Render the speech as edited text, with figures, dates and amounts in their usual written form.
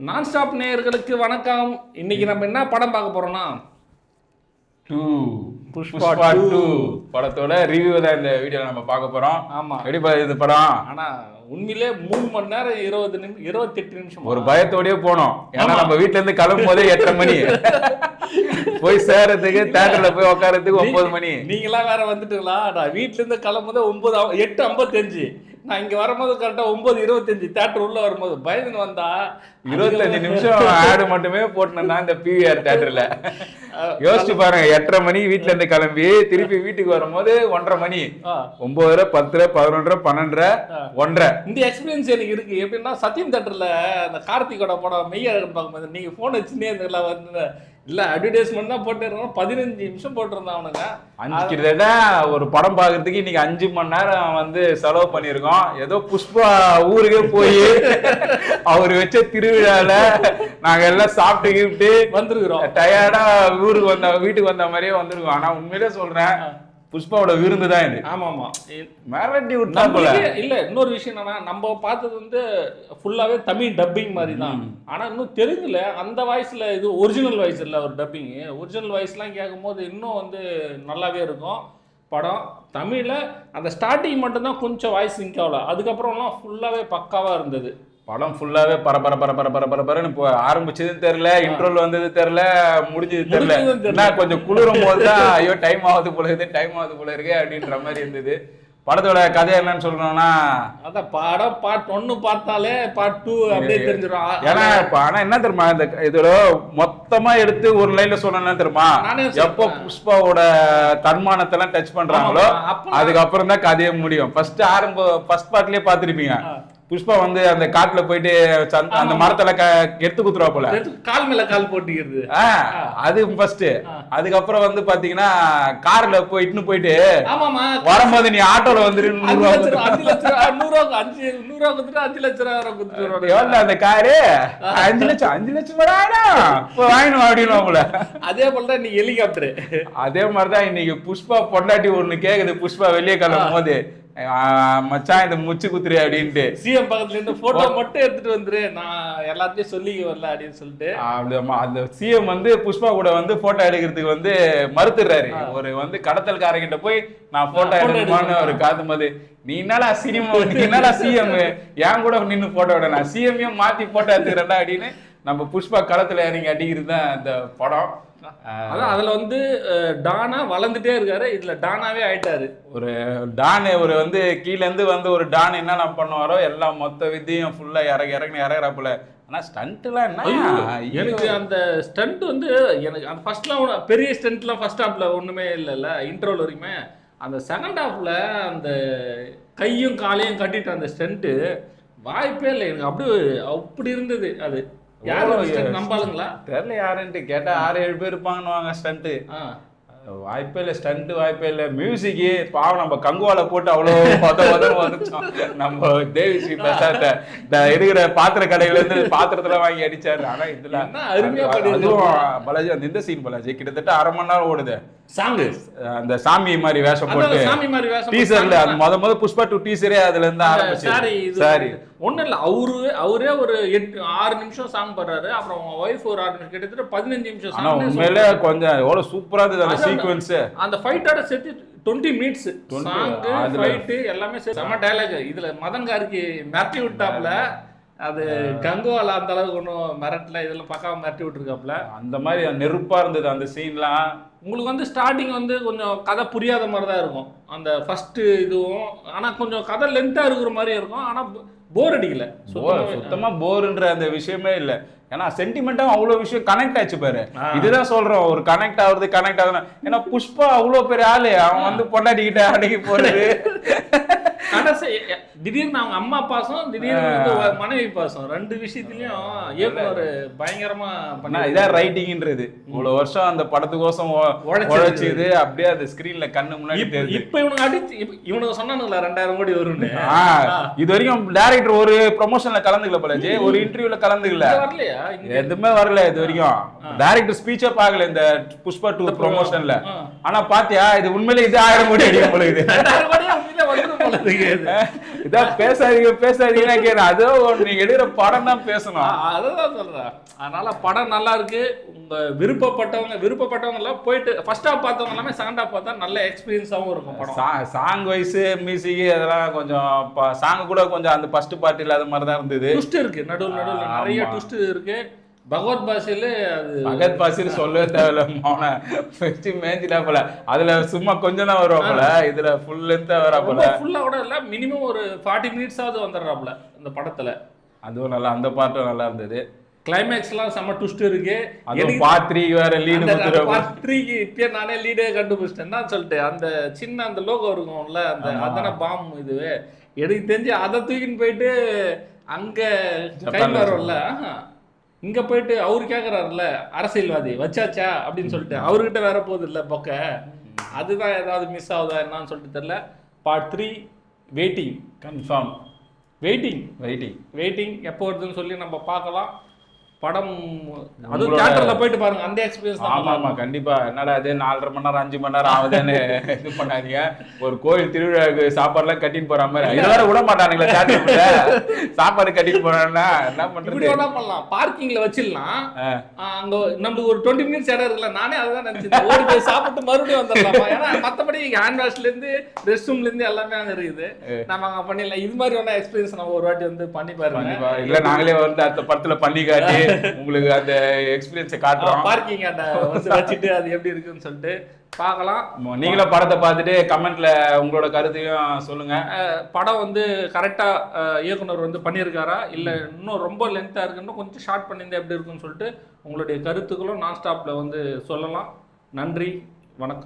நான் ஸ்டாப் நேயர்களுக்கு வணக்கம். இன்னைக்கு நம்ம என்ன படம் பார்க்க போறோம்னா புஷ்பா 2 படத்தோட ரிவ்யூ தான் இந்த வீடியோல நம்ம பார்க்க போறோம். ஆமா, எப்படி இது படம்? ஆனா உண்மையிலே 3 மணி நேரம் 28 நிமிஷம் ஒரு பயத்தோடய போனோம். ஏன்னா நம்ம வீட்ல இருந்து கிளம்பும் போதே 8:30 மணி போய் சேரத்துக்கு தியேட்டர்ல போய் உட்காரத்துக்கு 9 மணி. நீங்களாம் வேற வந்துட்டுங்களா? நான் வீட்டுல இருந்து கிளம்பும்போது 8:55. நான் இங்க வரும்போது கரெக்டா 9:25 தியேட்டர் உள்ள வரும்போது பயந்து வந்தா 25 நிமிஷம் ஆடு மட்டுமே போட்டேன்னா இந்த பிவிஆர் தியேட்டர்ல. யோசிச்சு பாருங்க, 8:30 மணி வீட்டுல இருந்து கிளம்பி திருப்பி வீட்டுக்கு வரும்போது 1:30 மணி, 9:30, 10:00, 11:00, 12:30, 1:30. இந்த எக்ஸ்பீரியன்ஸ் எனக்கு இருக்கு. எப்படின்னா சத்யம் தியேட்டர்ல அந்த கார்த்திகோட படம் மெய்யழகன் பார்க்கும்போது நீங்க போன் வச்சுனே இருந்தீங்களா? வந்து இல்ல அட்வர்டைஸ்மெண்ட் தான் போட்டுருந்தோம். 15 நிமிஷம் போட்டிருந்தான் அவனுங்க. கிட்டத்தட்ட ஒரு படம் பாக்குறதுக்கு இன்னைக்கு 5 மணி நேரம் வந்து செலவு பண்ணிருக்கோம். ஏதோ புஷ்பா ஊருக்கே போய் அவரு வச்ச திருவிழால நாங்க எல்லாம் சாப்பிட்டு வந்துருக்கிறோம். டயர்டா வீட்டுக்கு வந்த மாதிரியே வந்திருக்கோம். ஆனா உண்மையிலே சொல்றேன், புஷ்பாவோட விருந்து தான் இது. ஆமா ஆமா, மிரட்டி விட்டா போல. இல்ல இன்னொரு விஷயம் என்னன்னா, நம்ம பார்த்தது வந்து ஃபுல்லாவே தமிழ் டப்பிங் மாதிரி தான். ஆனா இன்னும் தெலுங்குல அந்த வாய்ஸ்ல இது ஒரிஜினல் வாய்ஸ் இல்ல, ஒரு டப்பிங். ஒரிஜினல் வாய்ஸ்லாம் கேட்கும் போது இன்னும் வந்து நல்லாவே இருக்கும் படம். தமிழ்ல அந்த ஸ்டார்டிங் மட்டும்தான் கொஞ்சம் வாய்ஸ் சிங்க் ஆகல, அதுக்கப்புறம்லாம் ஃபுல்லாவே பக்காவா இருந்தது. படம் ஃபுல்லாவே பரபரன்னு இப்போ ஆரம்பிச்சதுன்னு தெரியல, இன்ட்ரோல் வந்தது தெரியல, முடிஞ்சது தெரியல. கொஞ்சம் குளிரும் போதுதான் ஐயோ டைம் ஆகுது போல இருக்கு அப்படின்ற மாதிரி இருந்தது. படத்தோட கதை என்னன்னு சொல்லணும்னா, அதான் படம் பார்ட் 1 பார்த்தாலே பார்ட் 2 அப்படியே தெரிஞ்சிடும். ஏன்னா ஆனா என்ன தெரியுமா, இந்த இதோட மொத்தமா எடுத்து ஒரு லைன்ல சொல்லணும்னா தெரியுமா, எப்போ புஷ்பாவோட தன்மானத்தெல்லாம் டச் பண்றாங்களோ அதுக்கப்புறம் தான் கதையே முடியும். ஃபர்ஸ்ட் பார்ட்லயே பாத்துருப்பீங்க, புஷ்பா வந்து அந்த காட்டுல போயிட்டு அந்த மரத்துல எடுத்து குத்துருவா போல, கால் மேல கால் போட்டுக்கிறது. அது ஃபர்ஸ்ட். அதுக்கப்புறம் வந்து பாத்தீங்கன்னா கார்ல போயிட்டு வரும்போது நீ ஆட்டோல வந்துரு 100 ரூபா அந்த காரு 5 லட்சம் வாங்கணும் அப்படின்னு போல. அதே போலதான் நீ ஹெலிகாப்டர். அதே மாதிரிதான் இன்னைக்கு புஷ்பா பொண்டாட்டி ஒண்ணு கேக்குது, புஷ்பா வெளியே கிளம்பும் போது, மச்சான் இந்த முச்சு குத்துரு அப்படின்ட்டு சிஎம் பக்கத்துல இருந்து போட்டோ மட்டும் எடுத்துட்டு வந்துரு, நான் எல்லாத்தையும் சொல்லி வரல அப்படின்னு சொல்லிட்டு அந்த சிஎம் வந்து புஷ்பா கூட வந்து போட்டோ எடுக்கிறதுக்கு வந்து மறுத்துடுறாரு. ஒரு வந்து கடத்தல்காரங்கிட்ட போய் நான் போட்டோ எடுக்கணும்னு ஒரு காத்தும் போது, நீ என்னடா சினிமா, நீ என்னடா சிஎம் என் கூட நின்று போட்டோ விட, நான் சிஎம்மையும் மாத்தி போட்டோ எடுத்துக்கிறேன்டா அப்படின்னு நம்ம புஷ்பா களத்துல இறங்கி அடிக்கிறது தான் இந்த படம். அதான் அதுல வந்து டானா வளர்ந்துட்டே இருக்காரு, இதுல டானாவே ஆயிட்டாரு. ஒரு டான் ஒரு வந்து கீழே இருந்து வந்து ஒரு டான் என்னென்ன பண்ணுவாரோ எல்லாம் மொத்த வித்தையும் ஃபுல்லா இறங்குறாப்புல. ஆனா ஸ்டண்ட் எல்லாம் என்ன, எனக்கு அந்த ஸ்டண்ட் வந்து எனக்கு அந்த ஃபர்ஸ்ட்லாம் பெரிய ஸ்டண்ட்லாம் ஃபர்ஸ்ட் ஹாஃப்ல ஒண்ணுமே இல்லைல்ல, இன்ட்ரோல் வரைக்குமே. அந்த செகண்ட் ஹாஃப்ல அந்த கையும் காலையும் கட்டிட்டு அந்த ஸ்டண்ட் வாய்ப்பே இல்லை எனக்கு. அப்படி இருந்தது அது. யாரும் நம்பாளுங்களா தெரியல, யாருன்ட்டு கேட்டா 6-7 பேர் இருப்பாங்கன்னு ஸ்டண்ட். வாய்ப்பே இல்லை, ஸ்டண்ட் வாய்ப்பே இல்லை. மியூசிக்கு பாவம், நம்ம கங்குவால போட்டு அவ்வளோ வந்துச்சோம். நம்ம தேவிஸ்ரீ பிரசாத் இருக்கிற பாத்திர கடையில இருந்து பாத்திரத்துல வாங்கி அடிச்சாரு. ஆனா இதுல அதுவும் பாலாஜி அந்த இந்த சீன் பாலாஜி கிட்டத்தட்ட 1/2 மணி நேரம் ஓடுது. சாங்கு அந்த சாமி மாதிரி வேஷம் போட்டு டீசர்ல அது முத புஷ்பா 2 டீசரே அதுல இருந்து ஆரம்பிச்சு. சாரி ஒன்றும் இல்லை, அவரே ஒரு 6 நிமிஷம் சாங் பாடுறாரு, அப்புறம் ஒய்ஃப் ஒரு 6 நிமிஷம், கிட்டத்தட்ட 15 நிமிஷம் சாங். உண்மையிலே கொஞ்சம் எவ்வளவு சூப்பரா இருந்தது அந்த சீக்வென்ஸ். அந்த ஃபைட்டோட சேர்த்து 20 மினிட்ஸ் சாங், ஃபைட் எல்லாமே செம டயலாக். இதுல மதன் கார்கி மிரட்டி விட்டாப்ல, அது கங்குவால அந்த அளவுக்கு ஒன்றும் மிரட்டல, இதெல்லாம் பக்காவா மிரட்டி விட்டுருக்காப்ல. அந்த மாதிரி நெருப்பா இருந்தது அந்த சீன்லாம். உங்களுக்கு வந்து ஸ்டார்டிங் வந்து கொஞ்சம் கதை புரியாத மாதிரி தான் இருக்கும் அந்த ஃபர்ஸ்ட் இதுவும். ஆனா கொஞ்சம் கதை லென்த்தா இருக்கிற மாதிரி இருக்கும், ஆனா போர் அடிக்கல. சுத்தமா போர்ன்ற அந்த விஷயமே இல்ல. ஏன்னா சென்டிமெண்டா அவ்வளவு விஷயம் கனெக்ட் ஆச்சு பாரு. இதுதான் சொல்றோம், ஒரு கனெக்ட் ஆகுது. ஏன்னா புஷ்பா அவ்வளவு பெரிய ஆளு, அவன் வந்து பொண்டாட்டிக்கிட்ட அடக்கி போறது. திடீர்னு அவங்க அம்மா பாசம், திடீர்னு மனைவி பாசம், 2 விஷயத்திலயும் இயக்குனர் பயங்கரமா பண்ண. இதான் ரைட்டிங்ன்றது. இவ்வளவு வருஷம் அந்த படத்துக்கோசம் உழைச்சது அப்படியே அந்த ஸ்கிரீன்ல கண்ணு முன்னாடி தெரியுது. இப்ப இவனுக்கு சொன்னானுங்களா 2000 கோடி வரும்னு. இது வரைக்கும் டைரக்டர் ஒரு ப்ரொமோஷன்ல கலந்துக்கல போலஜி, ஒரு இன்டர்வியூல கலந்துக்கல, வரலையா? எதுவுமே வரல இது வரைக்கும். டைரக்டர் ஸ்பீச்சே பார்க்கல இந்த புஷ்பா 2 ப்ரொமோஷன்ல. ஆனா பாத்தியா, இது உண்மையிலே இது 1000 கோடி அடிக்கும் போல. இது 2000 கோடி உண்மையிலே வந்துரும் போல இருக்கு. இதான் பேசாதீங்கன்னா கேட்குறேன். அதோ நீங்க எடுக்கிற படம் தான் பேசணும். அதான் சொல்றேன். அதனால படம் நல்லா இருக்கு. உங்க விருப்பப்பட்டவங்க எல்லாம் போயிட்டு ஃபர்ஸ்ட் ஹாஃப் பார்த்தவங்க எல்லாமே செகண்ட் ஹாஃப் பார்த்தா நல்ல எக்ஸ்பீரியன்ஸாவும் இருக்கும் படம். சாங் வைஸ் மியூசிக் அதெல்லாம் கொஞ்சம் சாங் கூட கொஞ்சம் அந்த ஃபர்ஸ்ட் பார்ட் இல்லாத மாதிரி தான் இருந்தது. ட்விஸ்ட் இருக்கு, நடுவில் நிறைய ட்விஸ்ட் இருக்கு. பகவத் பாசில அது பகத் பாசில் சொல்லவே தேவையில்ல. மௌன ஃபர்ஸ்ட் மேஞ்சிட்டா போல. அதுல சும்மா கொஞ்சம் தான் வருவாப்புல, இதுல ஃபுல் லென்த்தா வராப்புல. ஃபுல்லா கூட இல்ல, மினிமம் ஒரு 40 மினிட்ஸாவது வந்துடுறாப்புல இந்த படத்துல. அதுவும் நல்லா, அந்த பாட்டும் நல்லா இருந்தது. கிளைமேக்ஸ்லாம் செம்ம ட்விஸ்ட் இருக்கு. எனக்கு பார்ட் 3 வேற லீடு கொடுத்துறாங்க. பார்ட் 3க்கு இப்பயே நானே லீடே கண்டுபிடிச்சிட்டேன் தான் சொல்லிட்டு. அந்த சின்ன அந்த லோகோ இருக்கும்ல, அந்த அதான பாம் இதுவே எனக்கு தெரிஞ்சு அதை தூக்கின்னு போயிட்டு அங்க கையில் வரும்ல, இங்க போயிட்டு அவரு கேக்குறாருல்ல அரசியல்வாதி வச்சாச்சா அப்படின்னு சொல்லிட்டு அவர்கிட்ட வேற போகுது இல்ல பொக்க. அதுதான் ஏதாவது மிஸ் ஆகுதா என்னன்னு சொல்லிட்டு தெரியல. பார்ட் 3 வெயிட்டிங், கன்ஃபார்ம் வெயிட்டிங் எப்போ வருதுன்னு சொல்லி நம்ம பார்க்கலாம். படம் அதுவும் தியேட்டர்ல போயிட்டு பாருங்க, அந்த எக்ஸ்பீரியன்ஸ் தான். ஆமா கண்டிப்பா. என்னடா அது 4.5 மணி நேரம் 5 மணி நேரம் ஆகுதுன்னு இது பண்ணாதீங்க. ஒரு கோயில் திருவிழாவுக்கு சாப்பாடுலாம் கட்டிட்டு போற மாதிரி இது வேற விட மாட்டானுங்களா தியேட்டர்ல சாப்பாடு கட்டிட்டு போறான்னா என்ன பண்றது? இப்படி வேணா பண்ணலாம், பார்க்கிங்ல வச்சிடலாம். அங்க நம்மளுக்கு ஒரு 20 மினிட்ஸ் இடம் இருக்குல்ல, நானே அதுதான் நினைச்சேன். ஓடி போய் சாப்பிட்டு மறுபடியும் வந்துடலாமா? ஏன்னா மத்தபடி ஹேண்ட் வாஷ்ல இருந்து ரெஸ்ட் ரூம்ல இருந்து எல்லாமே அங்க இருக்குது. நம்ம அங்க பண்ணிடலாம். இது மாதிரி வேணா எக்ஸ்பீரியன்ஸ் நம்ம ஒரு வாட்டி வந்து பண்ணி பாருங்க. இல்ல நாங்களே வந்து அந்த படத்துல பண்ணி காட்டி உங்களுக்கு அந்த எக்ஸ்பீரியன்ஸை காட்டுறோம். பார்க்கிங் அத வந்து வச்சிட்டு அது எப்படி இருக்குன்னு சொல்லிட்டு பார்க்கலாம். நீங்களும் படத்தை பார்த்துட்டு கமெண்ட்ல உங்களோட கருத்தையும் சொல்லுங்க. படம் வந்து கரெக்டா இயக்குனர் வந்து பண்ணியிருக்காரா இல்ல இன்னும் ரொம்ப லென்த்தா இருக்குன்னு கொஞ்சம் ஷார்ட் பண்ணியிருந்தா எப்படி இருக்குன்னு சொல்லிட்டு உங்களுடைய கருத்துக்களும் நான் ஸ்டாப்ல வந்து சொல்லலாம். நன்றி, வணக்கம்.